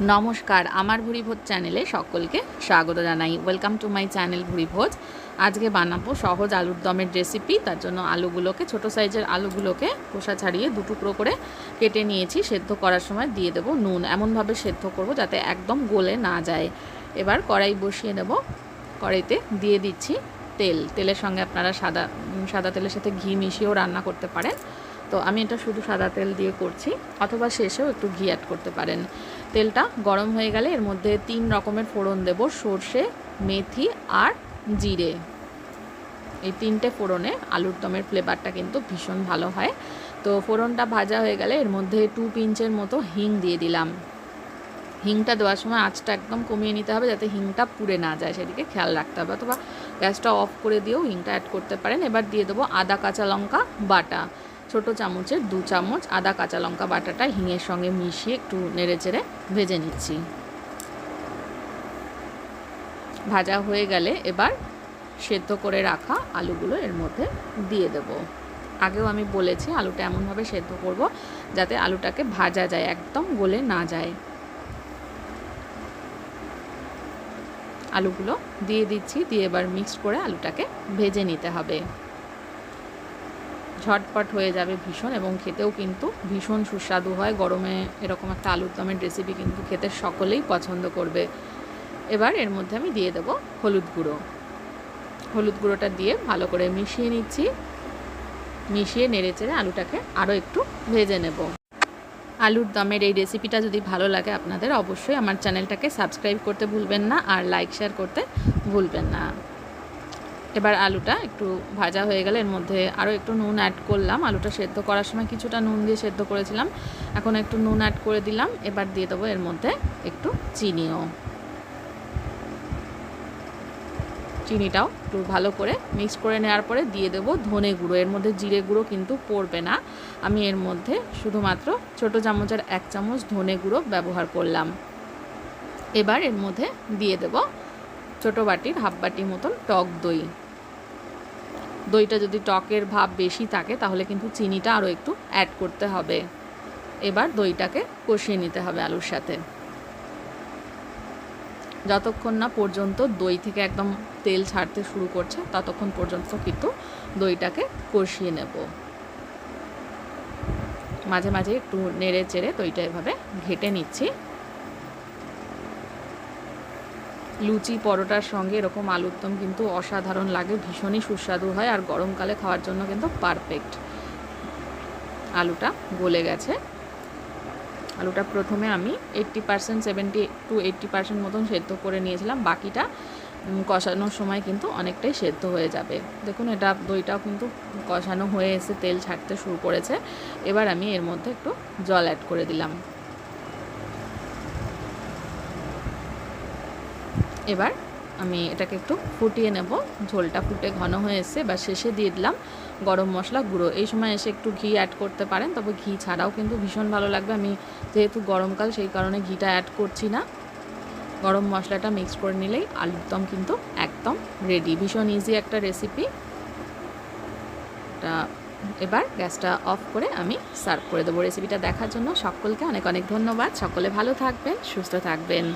নমস্কার, আমার ভুরিভোজ চ্যানেলে সকলকে স্বাগত জানাই। Welcome to my channel Bhuribhoj. আজকে বানাবো সহজ আলুর দমের রেসিপি। তার জন্য আলুগুলোকে, ছোট সাইজের আলুগুলোকে খোসা ছাড়িয়ে দুটুকরো করে কেটে নিয়েছি। সেদ্ধ করার সময় দিয়ে দেবো নুন। এমনভাবে সেদ্ধ করব যাতে একদম গলে না যায়। এবার কড়াই বসিয়ে নেব। কড়াইতে দিয়ে দিচ্ছি তেল। তেলের সঙ্গে আপনারা সাদা তেলের সাথে ঘি মিশিয়েও রান্না করতে পারেন। তো আমি এটা শুধু সাদা তেল দিয়ে করছি, অথবা শেষেও একটু ঘি অ্যাড করতে পারেন। তেলটা গরম হয়ে গেলে এর মধ্যে 3 রকমের ফোড়ন দেব, সর্ষে, মেথি আর জিরে। এই 3টে ফোড়নে আলুর দমের ফ্লেভারটা কিন্তু ভীষণ ভালো হয়। তো ফোড়নটা ভাজা হয়ে গেলে এর মধ্যে 2 পিঞ্চের মতো হিং দিয়ে দিলাম। হিংটা দেওয়ার সময় আঁচটা একদম কমিয়ে নিতে হবে, যাতে হিংটা পুড়ে না যায়, সেদিকে খেয়াল রাখতে হবে। অথবা গ্যাসটা অফ করে দিয়েও হিংটা অ্যাড করতে পারেন। এবার দিয়ে দেবো আদা কাঁচা লঙ্কা বাটা। ছোট চামচের 2 চামচ আদা কাঁচা লঙ্কা বাটাটা হিঙের সঙ্গে মিশিয়ে একটু নেড়েচেড়ে ভেজে নিচ্ছি। ভাজা হয়ে গেলে এবার সেদ্ধ করে রাখা আলুগুলো এর মধ্যে দিয়ে দেব। আগেও আমি বলেছি আলুটা এমনভাবে সেদ্ধ করব যাতে আলুটাকে ভাজা যায়, একদম গলে না যায়। আলুগুলো দিয়ে দিচ্ছি, দিয়ে এবার মিক্স করে আলুটাকে ভেজে নিতে হবে। ঝটপট হয়ে যাবে ভীষণ, এবং খেতেও কিন্তু ভীষণ সুস্বাদু হয়। গরমে এরকম একটা আলুর দমের রেসিপি কিন্তু খেতে সকলেই পছন্দ করবে। এবার এর মধ্যে আমি দিয়ে দেবো হলুদ গুঁড়ো। হলুদ গুঁড়োটা দিয়ে ভালো করে মিশিয়ে নিচ্ছি। মিশিয়ে নেড়েচেড়ে আলুটাকে আরও একটু ভেজে নেব। আলুর দমের এই রেসিপিটা যদি ভালো লাগে আপনাদের, অবশ্যই আমার চ্যানেলটাকে সাবস্ক্রাইব করতে ভুলবেন না, আর লাইক শেয়ার করতে ভুলবেন না। এবার আলুটা একটু ভাজা হয়ে গেলে এর মধ্যে আরও একটু নুন অ্যাড করলাম। আলুটা সেদ্ধ করার সময় কিছুটা নুন দিয়ে সেদ্ধ করেছিলাম, এখন একটু নুন অ্যাড করে দিলাম। এবার দিয়ে দেবো এর মধ্যে একটু চিনিও। চিনিটাও একটু ভালো করে মিক্স করে নেওয়ার পরে দিয়ে দেবো ধনে গুঁড়ো। এর মধ্যে জিরে গুঁড়ো কিন্তু পড়বে না। আমি এর মধ্যে শুধুমাত্র ছোটো চামচের 1 চামচ ধনে গুঁড়ো ব্যবহার করলাম। এবার এর মধ্যে দিয়ে দেবো ছোটো বাটির হাফ বাটি মতন টক দই। দইটা যদি টকের ভাব বেশি থাকে তাহলে কিন্তু চিনিটা আরও একটু অ্যাড করতে হবে। এবার দইটাকে কষিয়ে নিতে হবে আলুর সাথে, যতক্ষণ না পর্যন্ত দই থেকে একদম তেল ছাড়তে শুরু করছে ততক্ষণ পর্যন্ত কিন্তু দইটাকে কষিয়ে নেব। মাঝে মাঝে একটু নেড়ে চেড়ে দইটা এভাবে ঘেটে নিচ্ছি। লুচি পরোটার সঙ্গে এরকম আলুর দম কিন্তু অসাধারণ লাগে, ভীষণই সুস্বাদু হয়, আর গরমকালে খাওয়ার জন্য কিন্তু পারফেক্ট। আলুটা গলে গেছে। আলুটা প্রথমে আমি 80%, 70 to 80% মতন সেদ্ধ করে নিয়েছিলাম। বাকিটা কষানোর সময় কিন্তু অনেকটাই সেদ্ধ হয়ে যাবে। দেখুন, এটা দইটাও কিন্তু কষানো হয়ে এসে তেল ছাড়তে শুরু করেছে। এবার আমি এর মধ্যে একটু জল অ্যাড করে দিলাম। এবার আমি এটাকে একটু ফুটিয়ে নেব। ঝোলটা ফুটে ঘন হয়ে এসছে। এবার শেষে দিয়ে দিলাম গরম মশলা গুঁড়ো। এই সময় এসে একটু ঘি অ্যাড করতে পারেন, তবে ঘি ছাড়াও কিন্তু ভীষণ ভালো লাগবে। আমি যেহেতু গরমকাল সেই কারণে ঘিটা অ্যাড করছি না। গরম মশলাটা মিক্স করে নিলেই আলুর দম কিন্তু একদম রেডি। ভীষণ ইজি একটা রেসিপি। এবার গ্যাসটা অফ করে আমি সার্ভ করে দেবো। রেসিপিটা দেখার জন্য সকলকে অনেক অনেক ধন্যবাদ। সকলে ভালো থাকবেন, সুস্থ থাকবেন।